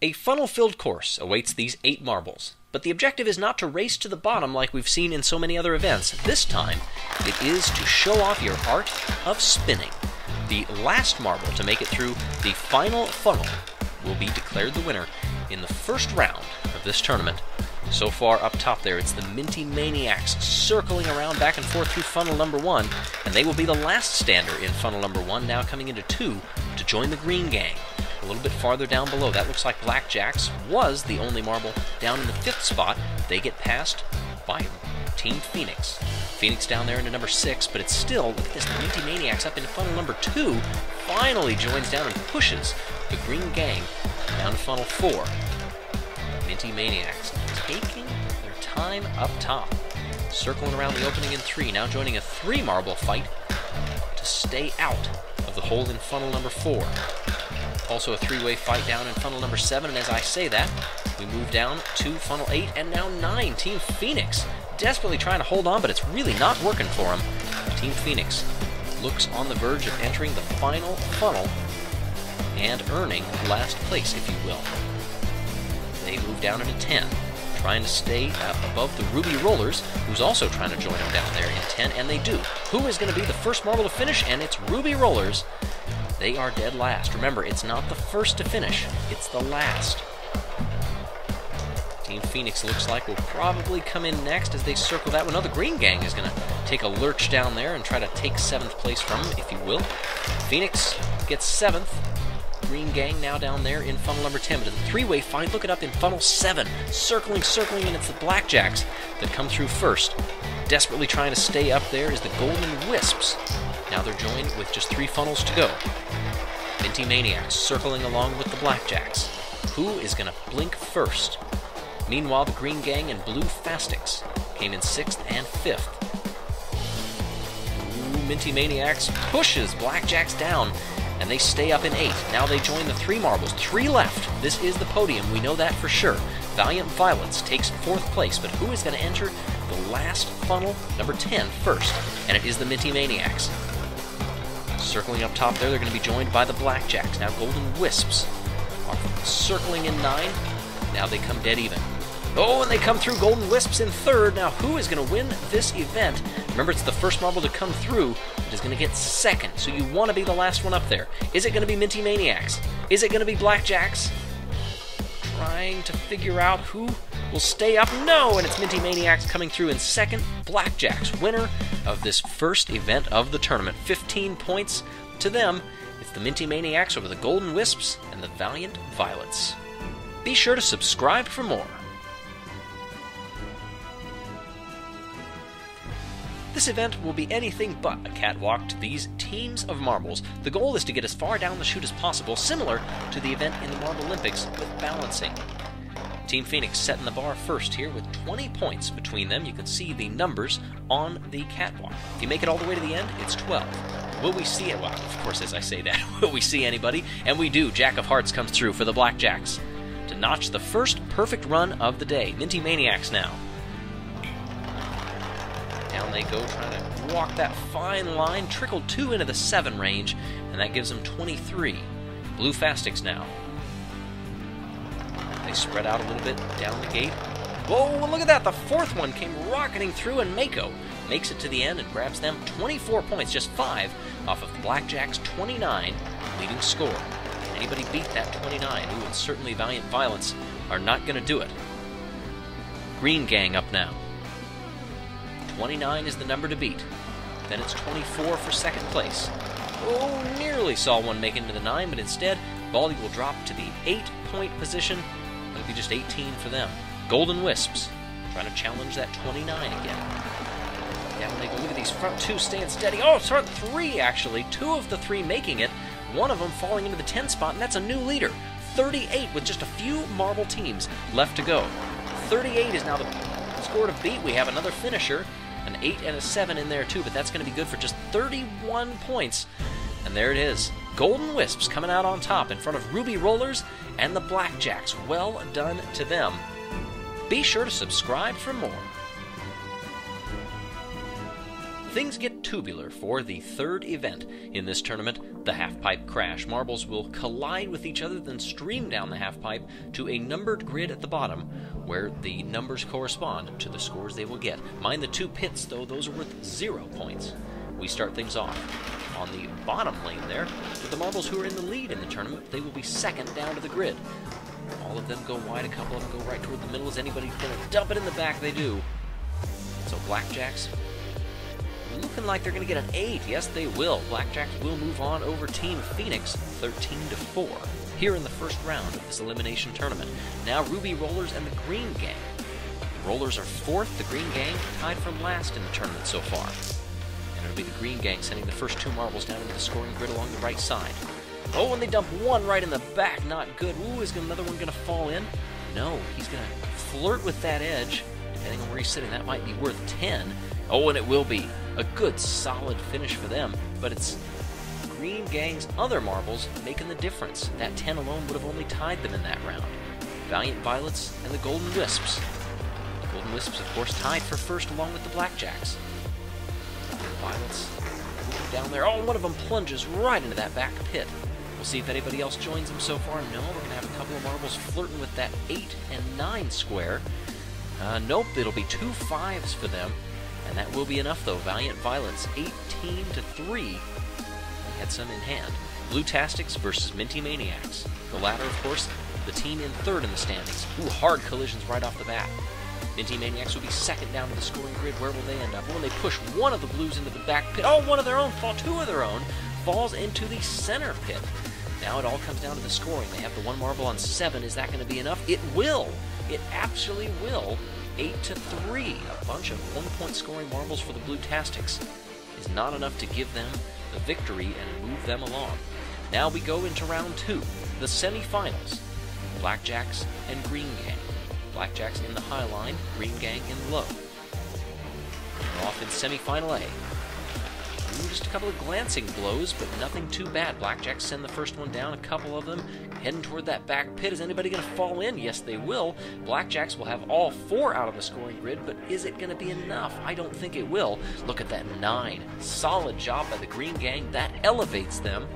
A funnel-filled course awaits these 8 marbles, but the objective is not to race to the bottom like we've seen in so many other events. This time, it is to show off your art of spinning. The last marble to make it through the final funnel will be declared the winner in the first round of this tournament. So far up top there, it's the Minty Maniacs circling around back and forth through funnel number 1, and they will be the last stander in funnel number 1, now coming into 2 to join the Green Gang. A little bit farther down below, that looks like Blackjacks was the only marble down in the 5th spot. They get passed by Team Phoenix. Phoenix down there into number 6, but it's still, look at this, the Minty Maniacs up into funnel number 2, finally joins down and pushes the Green Gang down to funnel 4. Minty Maniacs taking their time up top, circling around the opening in 3, now joining a 3 marble fight to stay out of the hole in funnel number 4. Also a 3-way fight down in funnel number 7, and as I say that, we move down to funnel 8 and now 9. Team Phoenix desperately trying to hold on, but it's really not working for them. Team Phoenix looks on the verge of entering the final funnel and earning last place, if you will. They move down into 10, trying to stay above the Ruby Rollers, who's also trying to join them down there in 10, and they do. Who is going to be the first marble to finish? And it's Ruby Rollers. They are dead last. Remember, it's not the first to finish, it's the last. Team Phoenix looks like will probably come in next as they circle that one. Oh, the Green Gang is going to take a lurch down there and try to take 7th place from them, if you will. Phoenix gets 7th. Green Gang now down there in funnel number 10, but it's a 3-way fight. Look it up in funnel 7. Circling, and it's the Blackjacks that come through first. Desperately trying to stay up there is the Golden Wisps. Now they're joined with just 3 funnels to go. Minty Maniacs circling along with the Blackjacks. Who is going to blink first? Meanwhile, the Green Gang and Blue Fastix came in 6th and 5th. Ooh, Minty Maniacs pushes Blackjacks down, and they stay up in 8. Now they join the 3 marbles. 3 left. This is the podium. We know that for sure. Valiant Violets takes 4th place, but who is going to enter the last funnel, number 10, first? And it is the Minty Maniacs. Circling up top there, they're going to be joined by the Blackjacks. Now Golden Wisps are circling in 9. Now they come dead even. Oh, and they come through. Golden Wisps in 3rd. Now who is going to win this event? Remember, it's the first marble to come through that is going to get 2nd, so you want to be the last one up there. Is it going to be Minty Maniacs? Is it going to be Blackjacks? Trying to figure out who will stay up. No, and it's Minty Maniacs coming through in 2nd. Blackjacks, winner of this first event of the tournament. 15 points to them. It's the Minty Maniacs over the Golden Wisps and the Valiant Violets. Be sure to subscribe for more. This event will be anything but a catwalk to these teams of marbles. The goal is to get as far down the chute as possible, similar to the event in the Marble Olympics with balancing. Team Phoenix setting the bar first here with 20 points between them. You can see the numbers on the catwalk. If you make it all the way to the end, it's 12. Will we see it? Well, of course, as I say that, will we see anybody? And we do. Jack of Hearts comes through for the Blackjacks to notch the first perfect run of the day. Minty Maniacs now. Down they go, trying to walk that fine line. Trickled 2 into the 7 range, and that gives them 23. Blue Fastix now. They spread out a little bit down the gate. Whoa, look at that! The 4th one came rocketing through, and Mako makes it to the end and grabs them 24 points, just 5 off of the Blackjacks' 29 leading score. Can anybody beat that 29? Ooh, and certainly Valiant Violets are not going to do it. Green Gang up now. 29 is the number to beat. Then it's 24 for 2nd place. Oh, nearly saw one make it into the 9, but instead, Baldy will drop to the 8-point position. It'll be just 18 for them. Golden Wisps trying to challenge that 29 again. Down they go. Look at these front 2 staying steady. Oh, front 3 actually. 2 of the 3 making it. One of them falling into the 10 spot, and that's a new leader. 38 with just a few marble teams left to go. 38 is now the score to beat. We have another finisher. An 8 and a 7 in there too, but that's going to be good for just 31 points. And there it is. Golden Wisps coming out on top in front of Ruby Rollers and the Blackjacks. Well done to them. Be sure to subscribe for more. Things get tubular for the third event in this tournament, the Halfpipe Crash. Marbles will collide with each other, then stream down the halfpipe to a numbered grid at the bottom, where the numbers correspond to the scores they will get. Mind the 2 pits, though, those are worth 0 points. We start things off on the bottom lane there, with the marbles who are in the lead in the tournament. They will be second down to the grid. All of them go wide, a couple of them go right toward the middle. Is anybody going to dump it in the back? They do. So Blackjacks looking like they're going to get an 8. Yes, they will. Blackjacks will move on over Team Phoenix 13-4 here in the first round of this elimination tournament. Now Ruby Rollers and the Green Gang. The Rollers are 4th, the Green Gang tied from last in the tournament so far. And it'll be the Green Gang sending the first 2 marbles down into the scoring grid along the right side. Oh, and they dump one right in the back. Not good. Ooh, is another one going to fall in? No, he's going to flirt with that edge. Depending on where he's sitting, that might be worth 10. Oh, and it will be. A good, solid finish for them. But it's Green Gang's other marbles making the difference. That 10 alone would have only tied them in that round. Valiant Violets and the Golden Wisps. The Golden Wisps, of course, tied for first along with the Blackjacks. Violets moving down there. Oh, one of them plunges right into that back pit. We'll see if anybody else joins them so far. No, we're going to have a couple of marbles flirting with that 8 and 9 square. Nope, it'll be 2 5s for them. And that will be enough, though. Valiant Violets, 18-3. They had some in hand. Blue Tastics versus Minty Maniacs. The latter, of course, the team in 3rd in the standings. Ooh, hard collisions right off the bat. Minty Maniacs will be second down to the scoring grid. Where will they end up? When they push one of the blues into the back pit. Oh, one of their own, 2 of their own, falls into the center pit. Now it all comes down to the scoring. They have the 1 marble on 7. Is that going to be enough? It will. It absolutely will. 8-3. A bunch of 1-point scoring marbles for the Blue Tastics is not enough to give them the victory and move them along. Now we go into round 2, the semifinals. Blackjacks and Green Gang. Blackjacks in the high line, Green Gang in low. We're off in semifinal A. Ooh, just a couple of glancing blows, but nothing too bad. Blackjacks send the first one down, a couple of them heading toward that back pit. Is anybody going to fall in? Yes, they will. Blackjacks will have all 4 out of the scoring grid, but is it going to be enough? I don't think it will. Look at that 9. Solid job by the Green Gang. That elevates them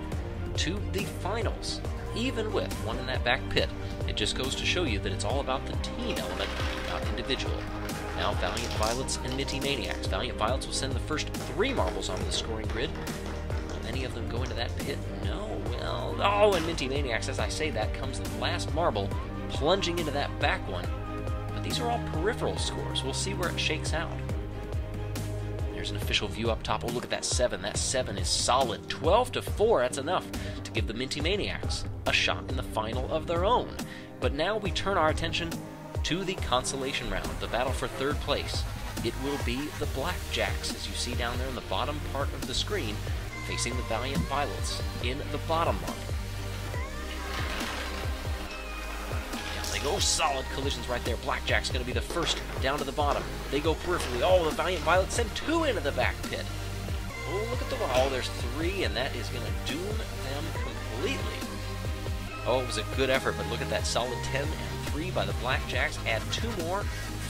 to the finals, even with 1 in that back pit. It just goes to show you that it's all about the team element, not individual. Now Valiant Violets and Minty Maniacs. Valiant Violets will send the first 3 marbles onto the scoring grid. Will any of them go into that pit? No. Well, oh, and Minty Maniacs, as I say that, comes the last marble, plunging into that back one. But these are all peripheral scores. We'll see where it shakes out. There's an official view up top. Oh, look at that 7. That 7 is solid. 12-4. That's enough to give the Minty Maniacs a shot in the final of their own. But now we turn our attention to the consolation round, the battle for 3rd place. It will be the Blackjacks, as you see down there in the bottom part of the screen, facing the Valiant Violets in the bottom line. Down they go, solid collisions right there. Blackjack's going to be the first down to the bottom. They go peripherally. Oh, the Valiant Violets send 2 into the back pit. Oh, look at the one. Oh, there's 3, and that is going to doom them completely. Oh, it was a good effort, but look at that solid 10 and 3 by the Blackjacks. Add 2 more,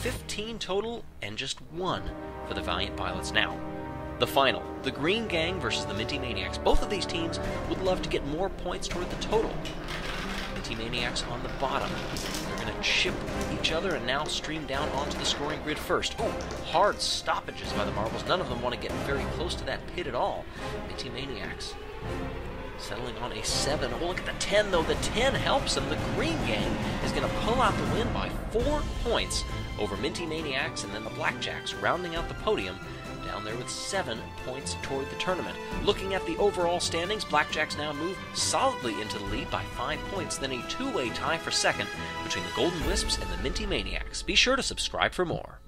15 total, and just 1 for the Valiant Violets. Now, the final, the Green Gang versus the Minty Maniacs. Both of these teams would love to get more points toward the total. Minty Maniacs on the bottom. They're going to chip each other and now stream down onto the scoring grid first. Oh, hard stoppages by the marbles. None of them want to get very close to that pit at all. Minty Maniacs settling on a 7. Oh, look at the 10, though. The 10 helps them. The Green Gang is going to pull out the win by 4 points over Minty Maniacs, and then the Blackjacks rounding out the podium down there with 7 points toward the tournament. Looking at the overall standings, Blackjacks now move solidly into the lead by 5 points, then a 2-way tie for second between the Golden Wisps and the Minty Maniacs. Be sure to subscribe for more.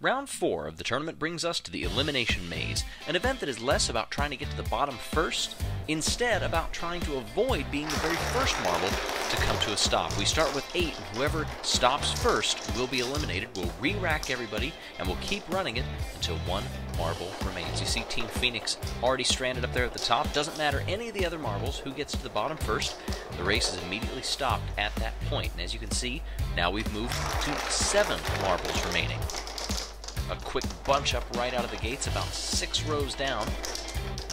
Round 4 of the tournament brings us to the Elimination Maze, an event that is less about trying to get to the bottom first, instead about trying to avoid being the very first marble to come to a stop. We start with 8, and whoever stops first will be eliminated. We'll re-rack everybody, and we'll keep running it until 1 marble remains. You see Team Phoenix already stranded up there at the top. Doesn't matter any of the other marbles who gets to the bottom first. The race is immediately stopped at that point. And as you can see, now we've moved to 7 marbles remaining. a quick bunch up right out of the gates, about 6 rows down.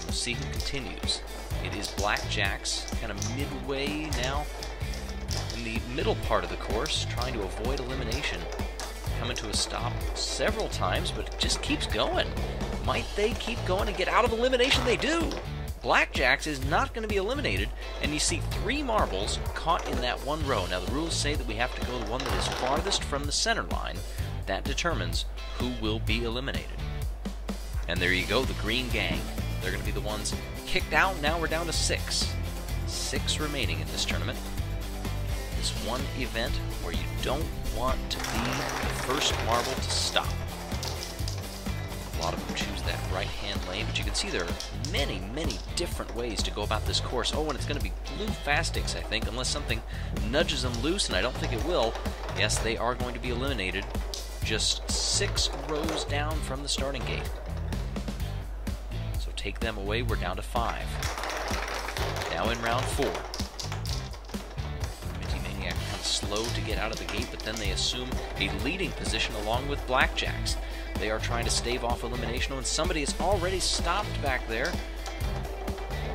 We'll see who continues. It is Blackjacks, kind of midway now in the middle part of the course, trying to avoid elimination. Coming to a stop several times, but it just keeps going. Might they keep going and get out of elimination? They do! Blackjacks is not going to be eliminated, and you see 3 marbles caught in that one row. Now, the rules say that we have to go the one that is farthest from the center line. That determines who will be eliminated. And there you go, the green gang. They're going to be the ones kicked out. Now we're down to 6. 6 remaining in this tournament. This one event where you don't want to be the first marble to stop. A lot of them choose that right-hand lane, but you can see there are many, many different ways to go about this course. Oh, and it's going to be blue Fastics, I think, unless something nudges them loose, and I don't think it will. Yes, they are going to be eliminated just 6 rows down from the starting gate. So take them away, we're down to 5. Now in round 4. Minty kind of slow to get out of the gate, but then they assume a leading position along with Blackjacks. They are trying to stave off elimination, and somebody is already stopped back there.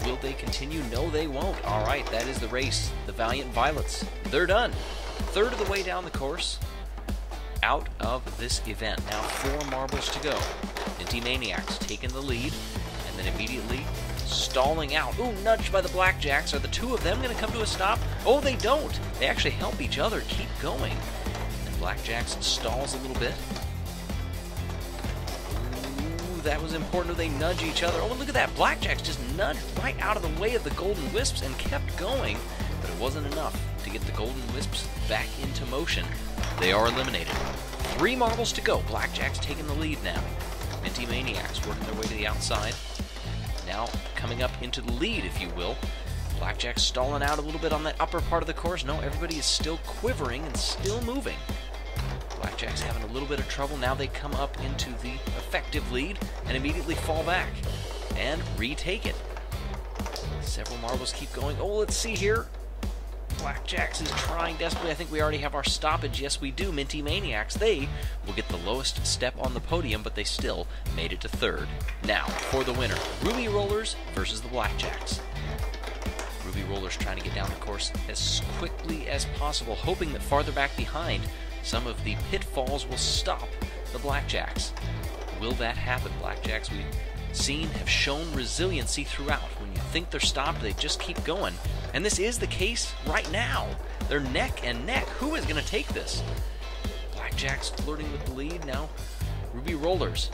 Will they continue? No, they won't. All right, that is the race. The Valiant Violets. They're done. 1/3 of the way down the course, out of this event. Now 4 marbles to go. Minty Maniacs taking the lead, and then immediately stalling out. Ooh, nudged by the Blackjacks. Are the 2 of them going to come to a stop? Oh, they don't. They actually help each other keep going. And Blackjacks stalls a little bit. That was important. They nudge each other. Oh, look at that. Blackjacks just nudged right out of the way of the Golden Wisps and kept going. But it wasn't enough to get the Golden Wisps back into motion. They are eliminated. 3 marbles to go. Blackjacks taking the lead now. Minty Maniacs working their way to the outside. Now coming up into the lead, if you will. Blackjacks stalling out a little bit on that upper part of the course. No, everybody is still quivering and still moving. Blackjacks having a little bit of trouble. Now they come up into the effective lead and immediately fall back and retake it. Several marbles keep going. Oh, let's see here. Blackjacks is trying desperately. I think we already have our stoppage. Yes, we do. Minty Maniacs. They will get the lowest step on the podium, but they still made it to 3rd. Now, for the winner, Ruby Rollers versus the Blackjacks. Ruby Rollers trying to get down the course as quickly as possible, hoping that farther back behind, some of the pitfalls will stop the Blackjacks. Will that happen? Blackjacks, we've seen, have shown resiliency throughout. When you think they're stopped, they just keep going. And this is the case right now. They're neck and neck. Who is going to take this? Blackjacks flirting with the lead. Now, Ruby Rollers.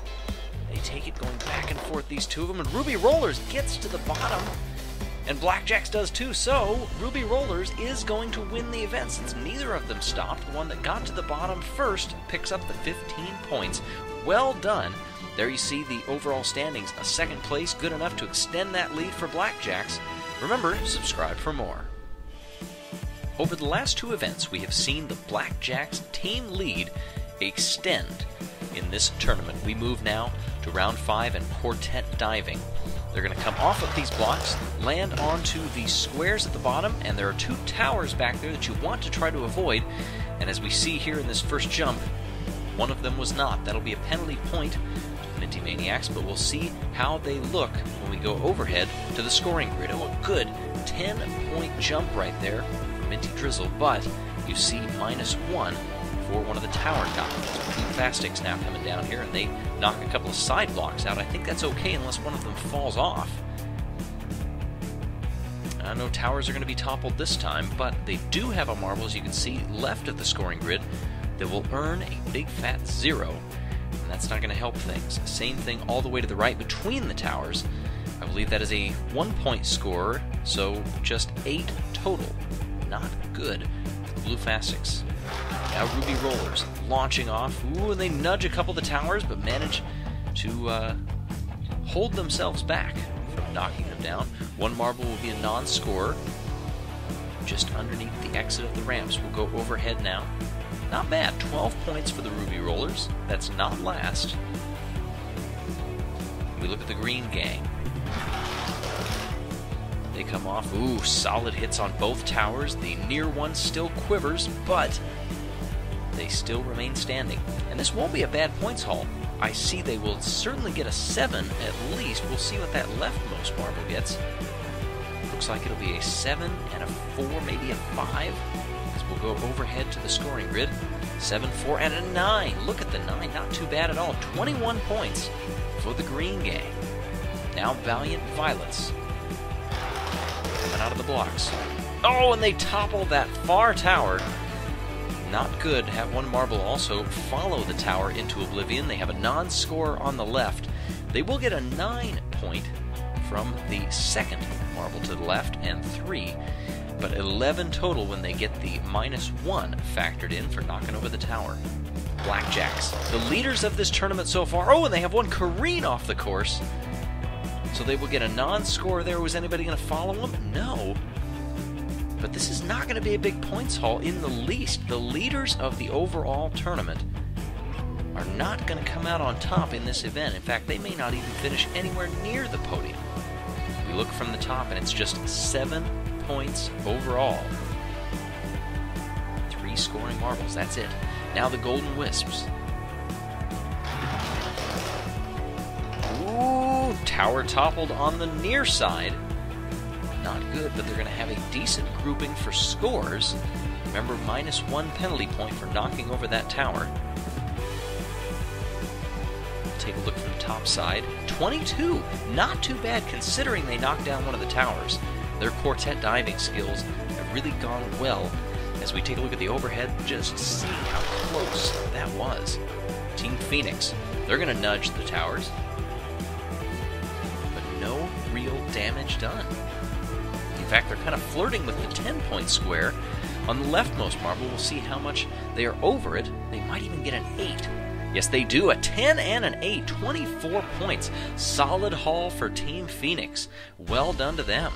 They take it going back and forth, these 2 of them. And Ruby Rollers gets to the bottom. And Blackjacks does too, so Ruby Rollers is going to win the event since neither of them stopped. The one that got to the bottom first picks up the 15 points. Well done. There you see the overall standings. A 2nd place, good enough to extend that lead for Blackjacks. Remember, subscribe for more. Over the last 2 events, we have seen the Blackjacks team lead extend in this tournament. We move now to round 5 and Portent Diving. They're going to come off of these blocks, land onto the squares at the bottom, and there are 2 towers back there that you want to try to avoid. And as we see here in this first jump, one of them was not. That'll be a penalty point to Minty Maniacs, but we'll see how they look when we go overhead to the scoring grid. Oh, a good 10-point jump right there for Minty Drizzle, but you see -1 for one of the tower knockers. Blue Fastics now coming down here, and they knock a couple of side blocks out. I think that's okay unless one of them falls off. I know towers are going to be toppled this time, but they do have a marble, as you can see, left of the scoring grid that will earn a big fat 0. And that's not going to help things. Same thing all the way to the right between the towers. I believe that is a 1-point score, so just 8 total. Not good for the Blue Fastics. Now Ruby Rollers launching off. Ooh, and they nudge a couple of the towers, but manage to hold themselves back from knocking them down. 1 marble will be a non-scorer. Just underneath the exit of the ramps. We'll go overhead now. Not bad. 12 points for the Ruby Rollers. That's not last. We look at the green gang. They come off. Ooh, solid hits on both towers. The near one still quivers, but they still remain standing. And this won't be a bad points haul. I see they will certainly get a 7 at least. We'll see what that leftmost marble gets. Looks like it'll be a 7 and a 4, maybe a 5. As we'll go overhead to the scoring grid. 7, 4, and a 9. Look at the 9, not too bad at all. 21 points for the green gang. Now Valiant Violets coming out of the blocks. Oh, and they topple that far tower. Not good. Have one marble also follow the tower into oblivion. They have a non-score on the left. They will get a 9 point from the second marble to the left, and 3, but 11 total when they get the -1 factored in for knocking over the tower. Blackjacks, the leaders of this tournament so far. Oh, and they have one careen off the course. So they will get a non-score there. Was anybody going to follow them? No. But this is not going to be a big points haul in the least. The leaders of the overall tournament are not going to come out on top in this event. In fact, they may not even finish anywhere near the podium. We look from the top, and it's just 7 points overall. 3 scoring marbles, that's it. Now the Golden Wisps. Ooh, tower toppled on the near side. Not good, but they're going to have a decent grouping for scores. Remember, -1 penalty point for knocking over that tower. Take a look from the top side. 22! Not too bad considering they knocked down one of the towers. Their Portent Diving skills have really gone well. As we take a look at the overhead, just see how close that was. Team Phoenix, they're going to nudge the towers, but no real damage done. In fact, they're kind of flirting with the 10-point square. On the leftmost marble, we'll see how much they are over it. They might even get an 8. Yes, they do. A 10 and an 8. 24 points. Solid haul for Team Phoenix. Well done to them.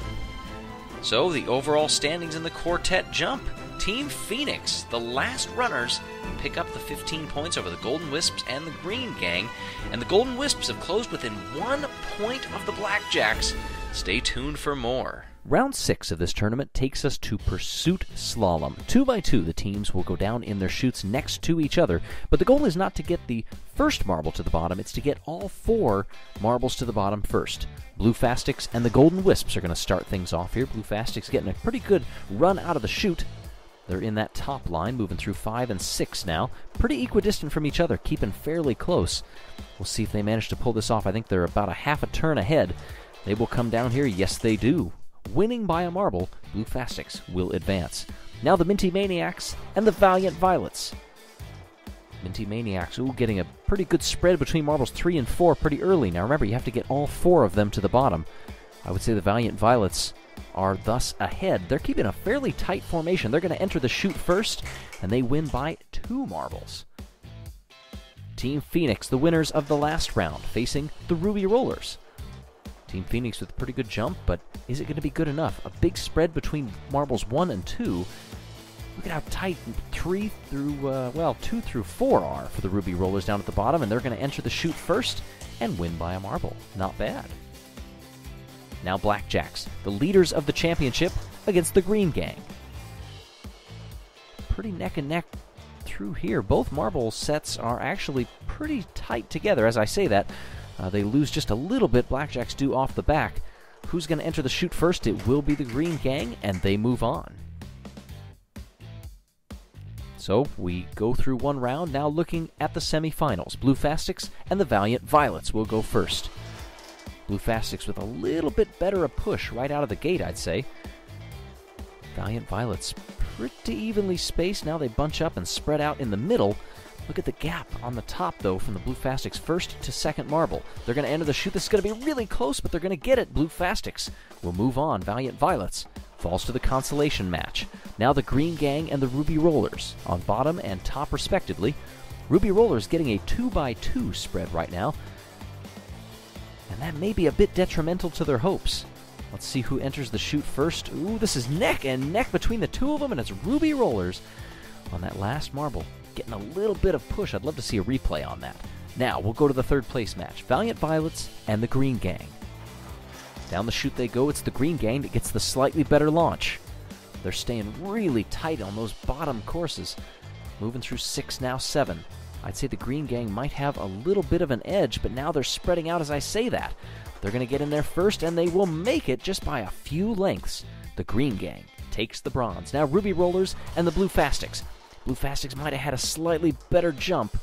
So, the overall standings in the quartet jump. Team Phoenix, the last runners, pick up the 15 points over the Golden Wisps and the Green Gang. And the Golden Wisps have closed within 1 point of the Blackjacks. Stay tuned for more. Round 6 of this tournament takes us to Pursuit Slalom. 2 by 2, the teams will go down in their chutes next to each other, but the goal is not to get the first marble to the bottom, it's to get all 4 marbles to the bottom first. Blue Fastics and the Golden Wisps are going to start things off here. Blue Fastics getting a pretty good run out of the chute. They're in that top line, moving through 5 and 6 now. Pretty equidistant from each other, keeping fairly close. We'll see if they manage to pull this off. I think they're about a half a turn ahead. They will come down here. Yes, they do. Winning by a marble, Blue Fastics will advance. Now the Minty Maniacs and the Valiant Violets. Minty Maniacs, getting a pretty good spread between marbles 3 and 4 pretty early. Now remember, you have to get all 4 of them to the bottom. I would say the Valiant Violets are thus ahead. They're keeping a fairly tight formation. They're going to enter the chute first, and they win by 2 marbles. Team Phoenix, the winners of the last round, facing the Ruby Rollers. Team Phoenix with a pretty good jump, but is it going to be good enough? A big spread between marbles 1 and 2. Look at how tight 2 through 4 are for the Ruby Rollers down at the bottom, and they're going to enter the chute first and win by a marble. Not bad. Now Blackjacks, the leaders of the championship, against the Green Gang. Pretty neck and neck through here. Both marble sets are actually pretty tight together. As I say that, they lose just a little bit. Blackjacks do off the back. Who's going to enter the chute first? It will be the Green Gang, and they move on. So we go through one round, now looking at the semifinals. Blue Fastics and the Valiant Violets will go first. Blue Fastics with a little bit better a push right out of the gate, I'd say. Valiant Violets pretty evenly spaced. Now they bunch up and spread out in the middle. Look at the gap on the top, though, from the Blue Fastics first to second marble. They're going to enter the chute. This is going to be really close, but they're going to get it. Blue Fastics will move on. Valiant Violets falls to the consolation match. Now the Green Gang and the Ruby Rollers on bottom and top, respectively. Ruby Rollers getting a 2x2 spread right now, and that may be a bit detrimental to their hopes. Let's see who enters the chute first. Ooh, this is neck and neck between the two of them, and it's Ruby Rollers on that last marble. Getting a little bit of push. I'd love to see a replay on that. Now, we'll go to the third place match. Valiant Violets and the Green Gang. Down the chute they go. It's the Green Gang that gets the slightly better launch. They're staying really tight on those bottom courses. Moving through 6, now 7. I'd say the Green Gang might have a little bit of an edge, but now they're spreading out as I say that. They're going to get in there first, and they will make it just by a few lengths. The Green Gang takes the bronze. Now Ruby Rollers and the Blue Fastics. Blue Fastics might have had a slightly better jump,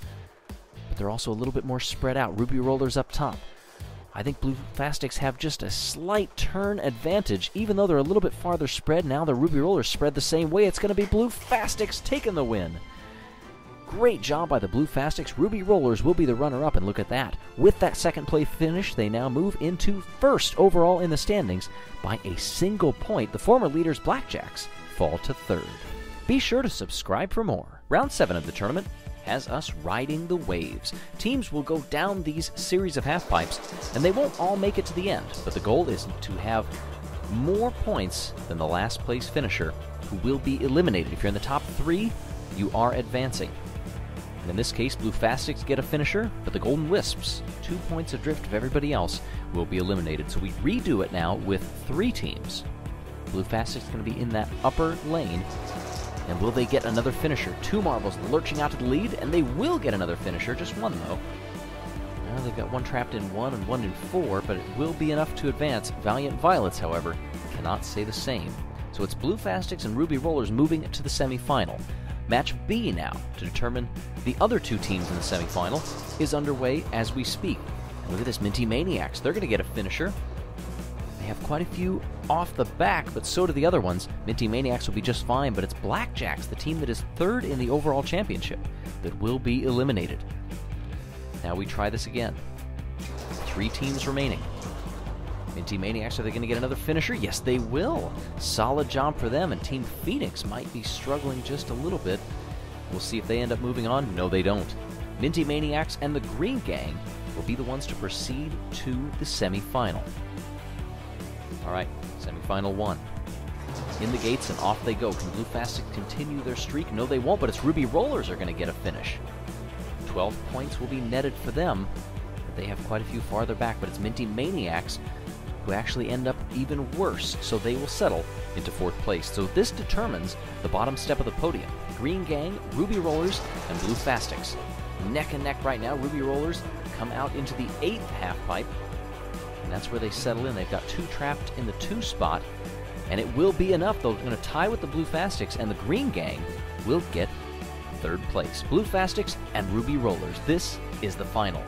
but they're also a little bit more spread out. Ruby Rollers up top. I think Blue Fastics have just a slight turn advantage, even though they're a little bit farther spread. Now the Ruby Rollers spread the same way. It's going to be Blue Fastics taking the win. Great job by the Blue Fastics. Ruby Rollers will be the runner-up, and look at that. With that second place finish, they now move into first overall in the standings by a single point. The former leaders, Blackjacks, fall to third. Be sure to subscribe for more. Round 7 of the tournament has us riding the waves. Teams will go down these series of halfpipes, and they won't all make it to the end, but the goal is to have more points than the last place finisher, who will be eliminated. If you're in the top 3, you are advancing. And in this case, Blue Fastics get a finisher, but the Golden Wisps, 2 points adrift of everybody else, will be eliminated. So we redo it now with 3 teams. Blue Fastics is going to be in that upper lane. And will they get another finisher? 2 marbles lurching out to the lead, and they will get another finisher. Just 1, though. Now they've got 1 trapped in 1 and 1 in 4, but it will be enough to advance. Valiant Violets, however, cannot say the same. So it's Blue Fastics and Ruby Rollers moving to the semifinal. Match B now, to determine the other 2 teams in the semifinal, is underway as we speak. And look at this, Minty Maniacs. They're going to get a finisher. They have quite a few off the back, but so do the other ones. Minty Maniacs will be just fine, but it's Blackjacks, the team that is 3rd in the overall championship, that will be eliminated. Now we try this again. 3 teams remaining. Minty Maniacs, are they going to get another finisher? Yes, they will. Solid job for them, and Team Phoenix might be struggling just a little bit. We'll see if they end up moving on. No, they don't. Minty Maniacs and the Green Gang will be the ones to proceed to the semifinal. All right, semifinal 1. In the gates, and off they go. Can Blue Fastics continue their streak? No, they won't, but it's Ruby Rollers are going to get a finish. 12 points will be netted for them, but they have quite a few farther back, but it's Minty Maniacs who actually end up even worse, so they will settle into 4th place. So this determines the bottom step of the podium. Green Gang, Ruby Rollers, and Blue Fastics. Neck and neck right now. Ruby Rollers come out into the 8th halfpipe, and that's where they settle in. They've got 2 trapped in the 2 spot, and it will be enough, though. They're going to tie with the Blue Fastics, and the Green Gang will get 3rd place. Blue Fastics and Ruby Rollers. This is the final.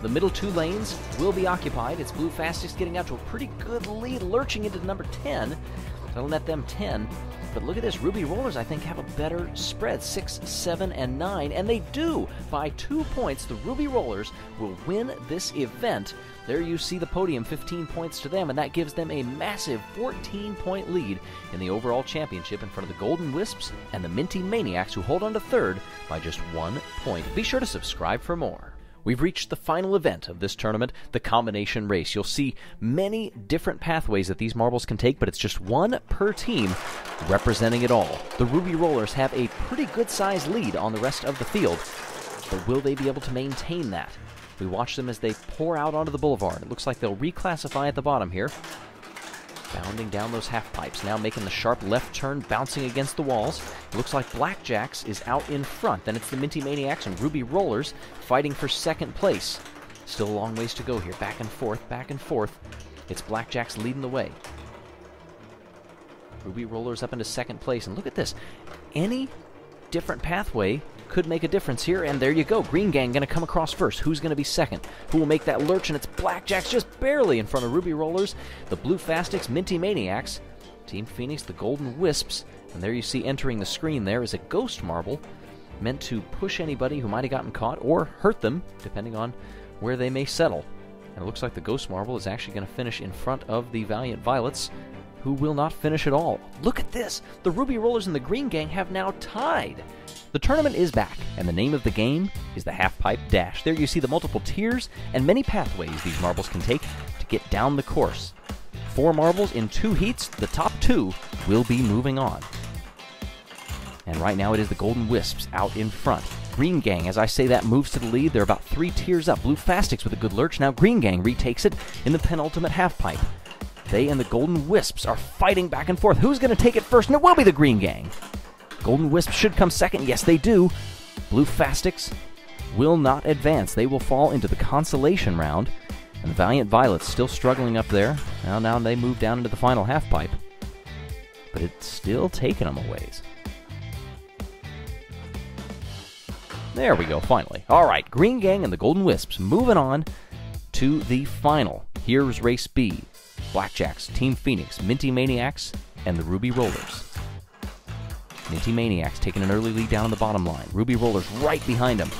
The middle 2 lanes will be occupied. It's Blue Fastics getting out to a pretty good lead, lurching into number 10. That'll net them 10. But look at this. Ruby Rollers, I think, have a better spread. 6, 7, and 9. And they do. By 2 points, the Ruby Rollers will win this event. There you see the podium, 15 points to them, and that gives them a massive 14-point lead in the overall championship in front of the Golden Wisps and the Minty Maniacs, who hold on to 3rd by just 1 point. Be sure to subscribe for more. We've reached the final event of this tournament, the combination race. You'll see many different pathways that these marbles can take, but it's just 1 per team representing it all. The Ruby Rollers have a pretty good-sized lead on the rest of the field, but will they be able to maintain that? We watch them as they pour out onto the boulevard. It looks like they'll reclassify at the bottom here. Bounding down those half pipes, now making the sharp left turn, bouncing against the walls. It looks like Blackjacks is out in front. Then it's the Minty Maniacs and Ruby Rollers fighting for 2nd place. Still a long ways to go here. Back and forth, back and forth. It's Blackjacks leading the way. Ruby Rollers up into 2nd place. And look at this. Any different pathway could make a difference here, and there you go. Green Gang going to come across first. Who's going to be 2nd? Who will make that lurch? And it's Blackjacks just barely in front of Ruby Rollers. The Blue Fastics, Minty Maniacs, Team Phoenix, the Golden Wisps, and there you see entering the screen there is a ghost marble meant to push anybody who might have gotten caught or hurt them, depending on where they may settle. And it looks like the ghost marble is actually going to finish in front of the Valiant Violets, who will not finish at all. Look at this! The Ruby Rollers and the Green Gang have now tied. The tournament is back, and the name of the game is the Halfpipe Dash. There you see the multiple tiers and many pathways these marbles can take to get down the course. 4 marbles in 2 heats. The top 2 will be moving on. And right now it is the Golden Wisps out in front. Green Gang, as I say that, moves to the lead. They're about 3 tiers up. Blue Fastics with a good lurch. Now Green Gang retakes it in the penultimate halfpipe. They and the Golden Wisps are fighting back and forth. Who's going to take it first? And it will be the Green Gang. Golden Wisps should come 2nd. Yes, they do. Blue Fastics will not advance. They will fall into the consolation round. And the Valiant Violets still struggling up there. Now they move down into the final half-pipe. But it's still taking them a ways. There we go, finally. All right, Green Gang and the Golden Wisps moving on to the final. Here's Race B. Blackjacks, Team Phoenix, Minty Maniacs, and the Ruby Rollers. Minty Maniacs taking an early lead down on the bottom line. Ruby Rollers right behind them.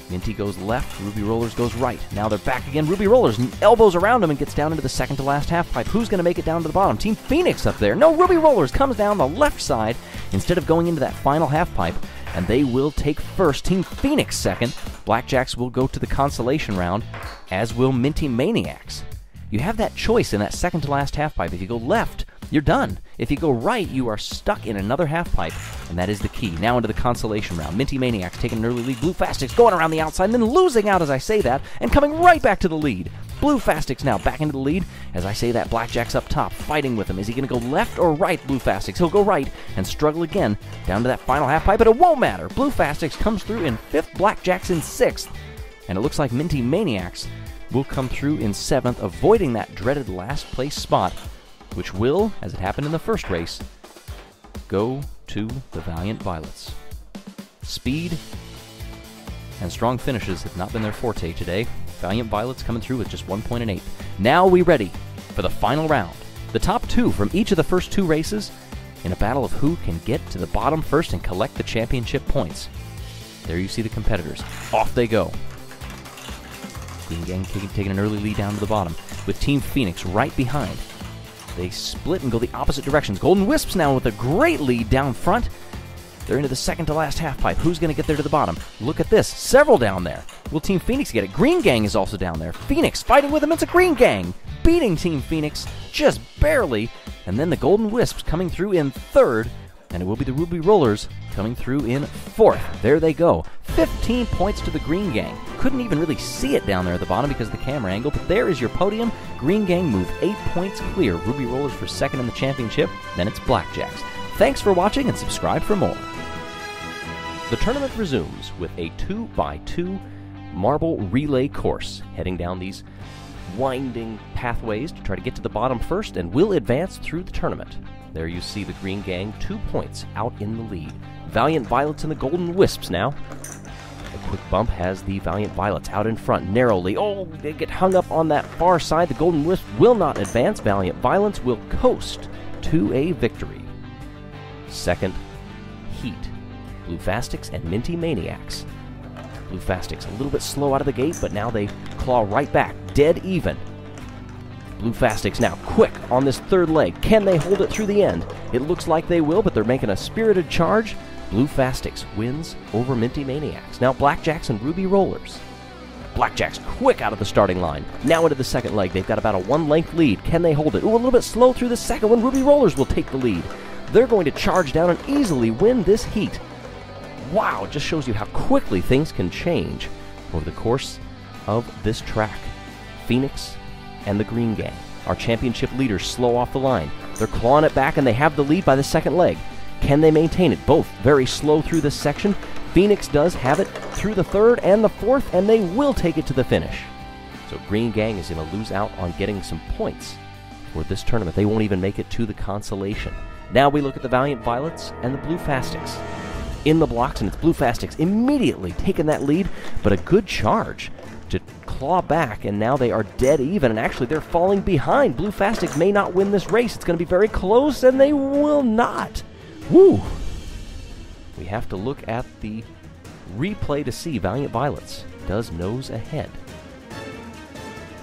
Minty goes left, Ruby Rollers goes right. Now they're back again. Ruby Rollers elbows around him and gets down into the second to last half pipe. Who's going to make it down to the bottom? Team Phoenix up there. No, Ruby Rollers comes down the left side instead of going into that final half pipe, and they will take first. Team Phoenix second. Blackjacks will go to the consolation round, as will Minty Maniacs. You have that choice in that second to last half pipe. If you go left, you're done. If you go right, you are stuck in another half pipe, and that is the key. Now into the consolation round. Minty Maniacs taking an early lead. Blue Fastics going around the outside and then losing out as I say that and coming right back to the lead. Blue Fastics now back into the lead. As I say that, Blackjack's up top fighting with him. Is he going to go left or right, Blue Fastics? He'll go right and struggle again down to that final half pipe, but it won't matter. Blue Fastics comes through in 5th, Blackjack's in 6th, and it looks like Minty Maniacs will come through in 7th, avoiding that dreaded last place spot, which will, as it happened in the first race, go to the Valiant Violets. Speed and strong finishes have not been their forte today. Valiant Violets coming through with just 1 point and 8. Now we ready for the final round. The top 2 from each of the first 2 races in a battle of who can get to the bottom first and collect the championship points. There you see the competitors. Off they go. Green Gang taking an early lead down to the bottom, with Team Phoenix right behind. They split and go the opposite directions. Golden Wisps now with a great lead down front. They're into the second to last half pipe. Who's going to get there to the bottom? Look at this. Several down there. Will Team Phoenix get it? Green Gang is also down there. Phoenix fighting with them. It's a Green Gang beating Team Phoenix just barely. And then the Golden Wisps coming through in 3rd. And it will be the Ruby Rollers coming through in 4th. There they go. 15 points to the Green Gang. Couldn't even really see it down there at the bottom because of the camera angle, but there is your podium. Green Gang moved 8 points clear. Ruby Rollers for 2nd in the championship. Then it's Blackjacks. Thanks for watching and subscribe for more. The tournament resumes with a 2x2 marble relay course, heading down these winding pathways to try to get to the bottom first, and will advance through the tournament. There you see the Green Gang 2 points out in the lead. Valiant Violets and the Golden Wisps now. A quick bump has the Valiant Violets out in front narrowly. Oh, they get hung up on that far side. The Golden Wisps will not advance. Valiant Violets will coast to a victory. Second heat. Blue Fastics and Minty Maniacs. Blue Fastics a little bit slow out of the gate, but now they claw right back, dead even. Blue Fastics now quick on this 3rd leg. Can they hold it through the end? It looks like they will, but they're making a spirited charge. Blue Fastics wins over Minty Maniacs. Now Blackjacks and Ruby Rollers. Blackjacks quick out of the starting line. Now into the 2nd leg. They've got about a 1-length lead. Can they hold it? Ooh, a little bit slow through the second one. Ruby Rollers will take the lead. They're going to charge down and easily win this heat. Wow, it just shows you how quickly things can change over the course of this track. Phoenix and the Green Gang, our championship leaders, slow off the line. They're clawing it back and they have the lead by the 2nd leg. Can they maintain it? Both very slow through this section. Phoenix does have it through the 3rd and the 4th, and they will take it to the finish. So Green Gang is going to lose out on getting some points for this tournament. They won't even make it to the consolation. Now we look at the Valiant Violets and the Blue Fastics. In the blocks, and it's Blue Fastics immediately taking that lead, but a good charge to claw back, and now they are dead even, and actually they're falling behind. Blue Fastics may not win this race. It's going to be very close, and they will not. Woo! We have to look at the replay to see. Valiant Violets does nose ahead.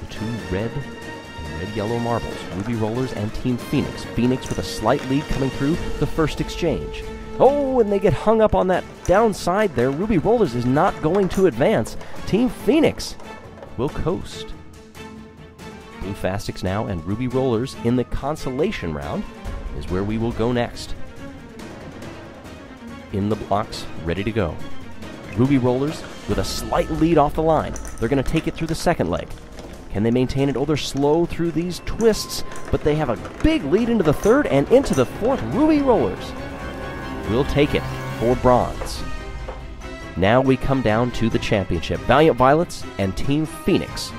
The 2 red-yellow marbles, Ruby Rollers and Team Phoenix. Phoenix with a slight lead coming through the first exchange. Oh, and they get hung up on that downside there. Ruby Rollers is not going to advance. Team Phoenix will coast. Blue Fastics now and Ruby Rollers in the consolation round is where we will go next. In the blocks, ready to go. Ruby Rollers with a slight lead off the line. They're going to take it through the 2nd leg. Can they maintain it? Oh, they're slow through these twists, but they have a big lead into the 3rd and into the 4th. Ruby Rollers will take it for bronze. Now we come down to the championship. Valiant Violets and Team Phoenix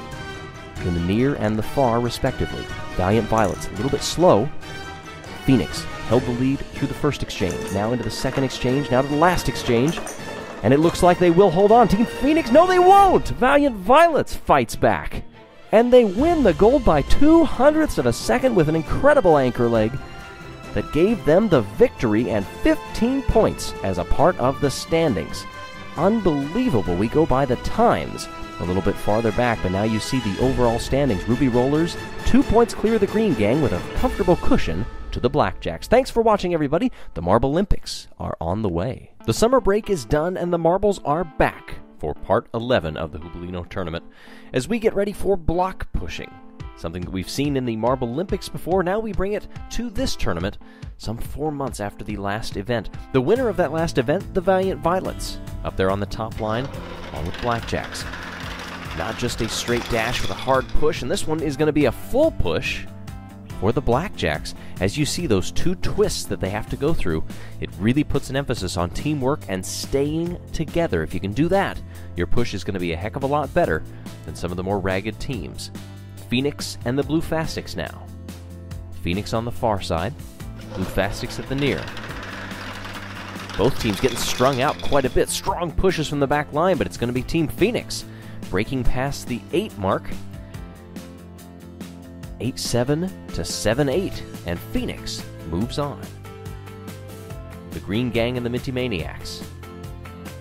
in the near and the far, respectively. Valiant Violets, a little bit slow. Phoenix held the lead through the first exchange. Now into the second exchange, now to the last exchange. And it looks like they will hold on. Team Phoenix, no they won't! Valiant Violets fights back. And they win the gold by 0.02 of a second with an incredible anchor leg that gave them the victory and 15 points as a part of the standings. Unbelievable. We go by the times a little bit farther back, but now you see the overall standings. Ruby Rollers, 2 points clear of the Green Gang with a comfortable cushion to the Blackjacks. Thanks for watching, everybody. The Marble Olympics are on the way. The summer break is done and the marbles are back for part 11 of the Hubelino Tournament as we get ready for block pushing. Something that we've seen in the Marble Olympics before. Now we bring it to this tournament some 4 months after the last event. The winner of that last event, the Valiant Violets, up there on the top line, along with Blackjacks. Not just a straight dash with a hard push, and this one is going to be a full push for the Blackjacks. As you see those 2 twists that they have to go through, it really puts an emphasis on teamwork and staying together. If you can do that, your push is going to be a heck of a lot better than some of the more ragged teams. Phoenix and the Blue Fastics now. Phoenix on the far side, Blue Fastics at the near. Both teams getting strung out quite a bit. Strong pushes from the back line, but it's going to be Team Phoenix breaking past the 8 mark. 8-7 to 7-8, and Phoenix moves on. The Green Gang and the Minty Maniacs.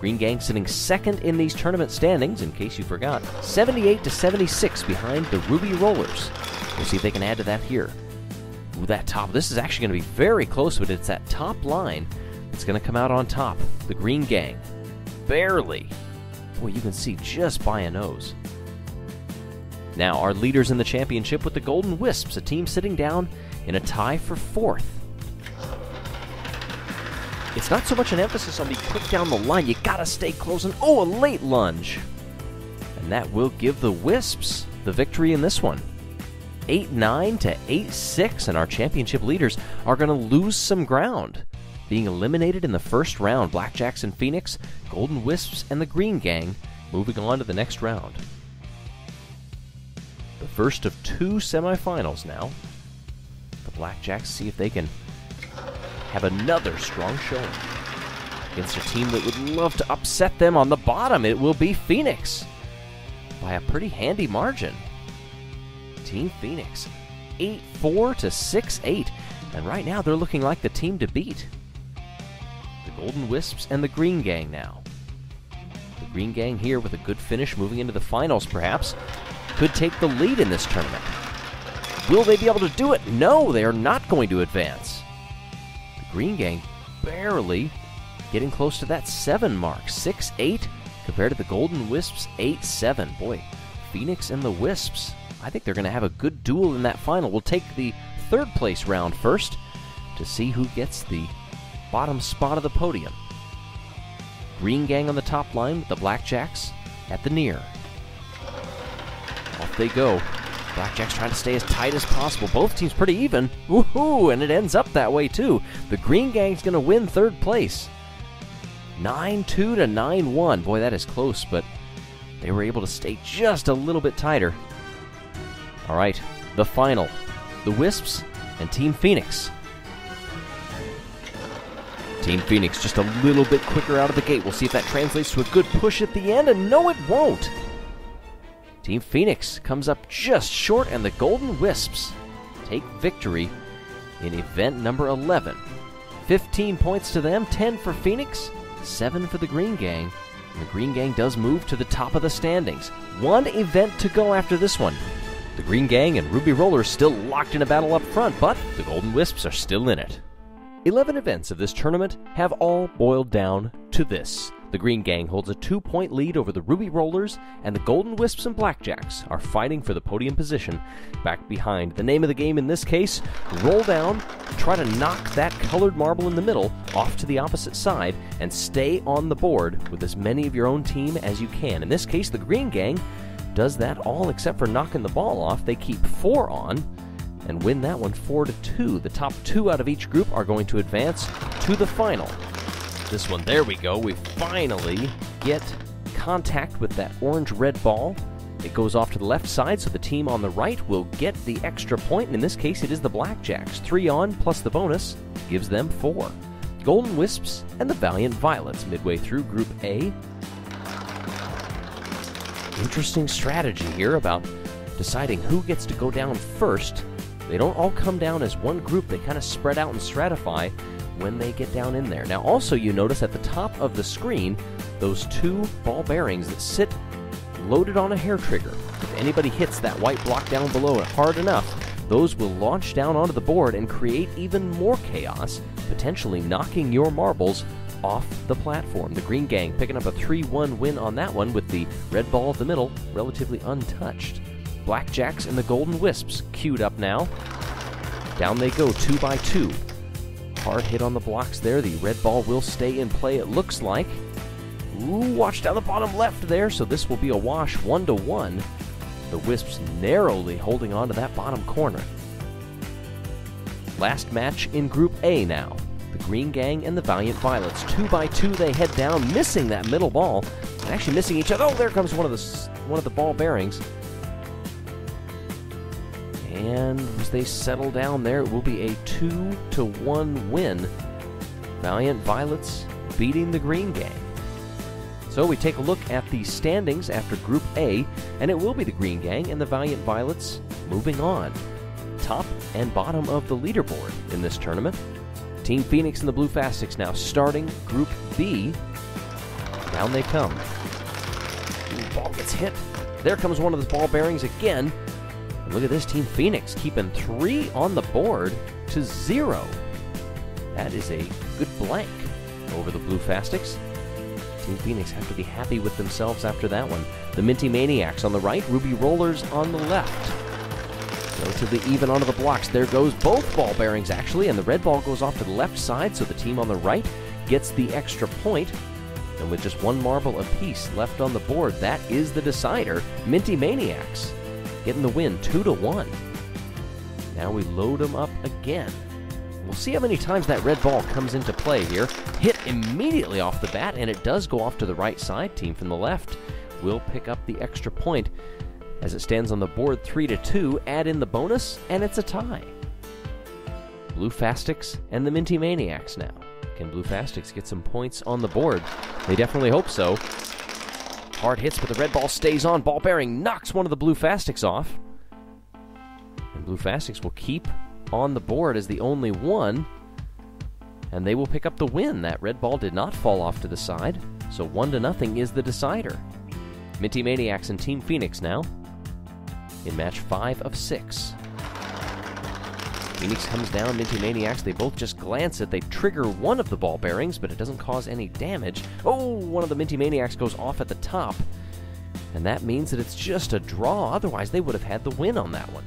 Green Gang sitting second in these tournament standings, in case you forgot. 78 to 76 behind the Ruby Rollers. We'll see if they can add to that here. Ooh, that top. This is actually going to be very close, but it's that top line that's going to come out on top. The Green Gang. Barely. Boy, you can see just by a nose. Now, our leaders in the championship with the Golden Wisps, a team sitting down in a tie for 4th. It's not so much an emphasis on being quick down the line. You gotta stay close, and oh, a late lunge. And that will give the Wisps the victory in this one. 8-9 to 8-6, and our championship leaders are going to lose some ground, being eliminated in the first round. Blackjacks and Phoenix, Golden Wisps, and the Green Gang moving on to the next round. The first of 2 semifinals now. The Blackjacks see if they can have another strong showing against a team that would love to upset them on the bottom. It will be Phoenix by a pretty handy margin. Team Phoenix 8-4 to 6-8, and right now they're looking like the team to beat. The Golden Wisps and the Green Gang now. The Green Gang here with a good finish, moving into the finals perhaps, could take the lead in this tournament. Will they be able to do it? No, they are not going to advance. Green Gang barely getting close to that 7 mark. 6-8 compared to the Golden Wisps 8-7. Boy, Phoenix and the Wisps, I think they're going to have a good duel in that final. We'll take the 3rd place round first to see who gets the bottom spot of the podium. Green Gang on the top line with the Blackjacks at the near. Off they go. Blackjacks trying to stay as tight as possible. Both teams pretty even. Woohoo! And it ends up that way, too. The Green Gang's going to win 3rd place. 9-2 to 9-1. Boy, that is close, but they were able to stay just a little bit tighter. All right, the final. The Wisps and Team Phoenix. Team Phoenix just a little bit quicker out of the gate. We'll see if that translates to a good push at the end, and no, it won't. Team Phoenix comes up just short, and the Golden Wisps take victory in event number 11. 15 points to them, 10 for Phoenix, 7 for the Green Gang. And the Green Gang does move to the top of the standings. 1 event to go after this one. The Green Gang and Ruby Rollers still locked in a battle up front, but the Golden Wisps are still in it. 11 events of this tournament have all boiled down to this. The Green Gang holds a 2-point lead over the Ruby Rollers, and the Golden Wisps and Blackjacks are fighting for the podium position back behind. The name of the game in this case, roll down, try to knock that colored marble in the middle off to the opposite side, and stay on the board with as many of your own team as you can. In this case, the Green Gang does that all except for knocking the ball off. They keep 4 on and win that one 4-2. The top 2 out of each group are going to advance to the final. this one. There we go. We finally get contact with that orange-red ball. It goes off to the left side, so the team on the right will get the extra point. And in this case, it is the Blackjacks. 3 on plus the bonus gives them 4. Golden Wisps and the Valiant Violets midway through Group A. Interesting strategy here about deciding who gets to go down first. They don't all come down as one group. They kind of spread out and stratify when they get down in there. Now also you notice at the top of the screen those 2 ball bearings that sit loaded on a hair trigger. If anybody hits that white block down below it hard enough, those will launch down onto the board and create even more chaos, potentially knocking your marbles off the platform. The Green Gang picking up a 3-1 win on that one with the red ball at the middle relatively untouched. Blackjacks and the Golden Wisps queued up now. Down they go, 2 by 2. Hard hit on the blocks there. The red ball will stay in play, it looks like. Ooh, watch down the bottom left there, so this will be a wash 1-1. The Wisps narrowly holding on to that bottom corner. Last match in Group A now. The Green Gang and the Valiant Violets. 2 by 2 they head down, missing that middle ball. And actually missing each other. Oh, there comes one of the ball bearings. And as they settle down there, it will be a 2-1 win. Valiant Violets beating the Green Gang. So we take a look at the standings after Group A, and it will be the Green Gang and the Valiant Violets moving on. Top and bottom of the leaderboard in this tournament. Team Phoenix and the Blue Fastics now starting Group B. Down they come. Ooh, ball gets hit. There comes one of the ball bearings again. And look at this, Team Phoenix keeping 3 on the board to 0. That is a good blank over the Blue Fastics. Team Phoenix have to be happy with themselves after that one. The Minty Maniacs on the right, Ruby Rollers on the left. Relatively even onto the blocks. There goes both ball bearings, actually, and the red ball goes off to the left side, so the team on the right gets the extra point. And with just 1 marble apiece left on the board, that is the decider. Minty Maniacs getting the win, 2-1. Now we load them up again. We'll see how many times that red ball comes into play here. Hit immediately off the bat, and it does go off to the right side. Team from the left will pick up the extra point. As it stands on the board 3-2, add in the bonus, and it's a tie. Blue Fastics and the Minty Maniacs now. Can Blue Fastics get some points on the board? They definitely hope so. Hard hits, but the red ball stays on. Ball bearing knocks one of the Blue Fastics off. And Blue Fastics will keep on the board as the only one, and they will pick up the win. That red ball did not fall off to the side, so 1-0 is the decider. Minty Maniacs and Team Phoenix now in match 5 of 6. Phoenix comes down, Minty Maniacs, they both just glance it. They trigger one of the ball bearings, but it doesn't cause any damage. Oh, one of the Minty Maniacs goes off at the top, and that means that it's just a draw. Otherwise, they would have had the win on that one.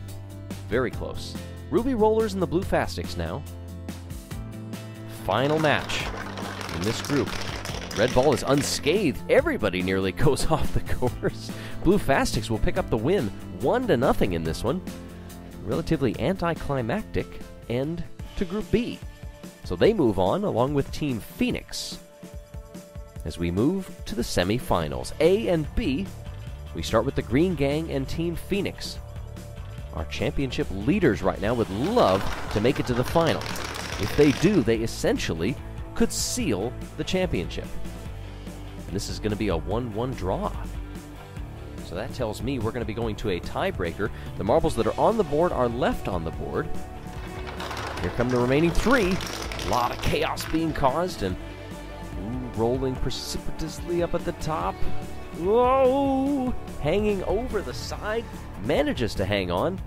Very close. Ruby Rollers and the Blue Fastics now. Final match in this group. Red ball is unscathed. Everybody nearly goes off the course. Blue Fastics will pick up the win, 1-0 in this one. Relatively anticlimactic end to Group B. So they move on along with Team Phoenix. As we move to the semifinals, A and B, we start with the Green Gang and Team Phoenix. Our championship leaders right now would love to make it to the final. If they do, they essentially could seal the championship. And this is going to be a 1-1 draw. So that tells me we're going to be going to a tiebreaker. The marbles that are on the board are left on the board. Here come the remaining 3. A lot of chaos being caused, and rolling precipitously up at the top. Whoa! Hanging over the side, manages to hang on.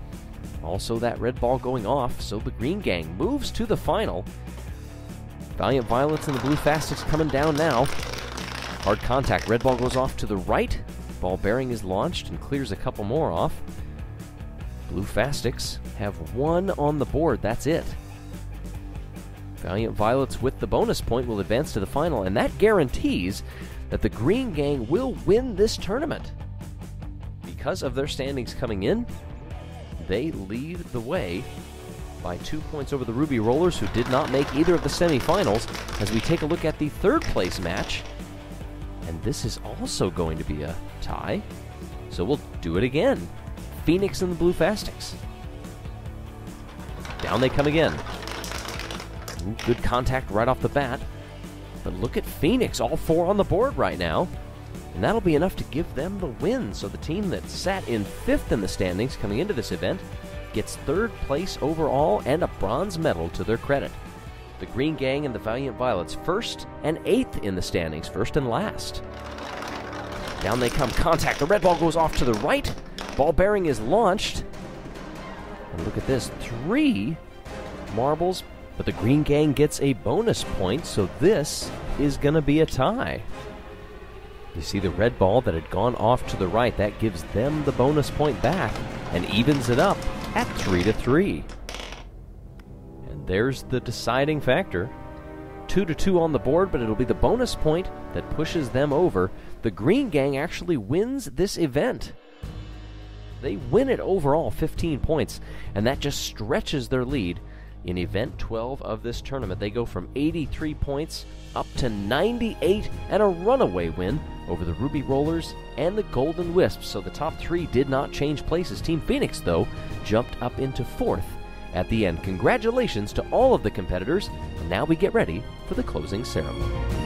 Also that red ball going off, so the Green Gang moves to the final. Valiant Violets and the Blue Fastics coming down now. Hard contact, red ball goes off to the right. Ball bearing is launched and clears a couple more off. Blue Fastics have 1 on the board, that's it. Valiant Violets with the bonus point will advance to the final, and that guarantees that the Green Gang will win this tournament. Because of their standings coming in, they lead the way by 2 points over the Ruby Rollers, who did not make either of the semifinals, as we take a look at the third place match. And this is also going to be a tie, so we'll do it again. Phoenix and the Blue Fastings. Down they come again. Ooh, good contact right off the bat. But look at Phoenix, all 4 on the board right now. And that'll be enough to give them the win. So the team that sat in 5th in the standings coming into this event gets 3rd place overall and a bronze medal to their credit. The Green Gang and the Valiant Violets 1st and 8th in the standings, 1st and last. Down they come, contact. The red ball goes off to the right. Ball bearing is launched. And look at this, 3 marbles, but the Green Gang gets a bonus point, so this is going to be a tie. You see the red ball that had gone off to the right, that gives them the bonus point back and evens it up at 3-3. And there's the deciding factor. 2-2 on the board, but it'll be the bonus point that pushes them over. The Green Gang actually wins this event. They win it overall 15 points, and that just stretches their lead. In Event 12 of this tournament, they go from 83 points up to 98 and a runaway win over the Ruby Rollers and the Golden Wisps. So the top 3 did not change places. Team Phoenix, though, jumped up into 4th at the end. Congratulations to all of the competitors, and now we get ready for the closing ceremony.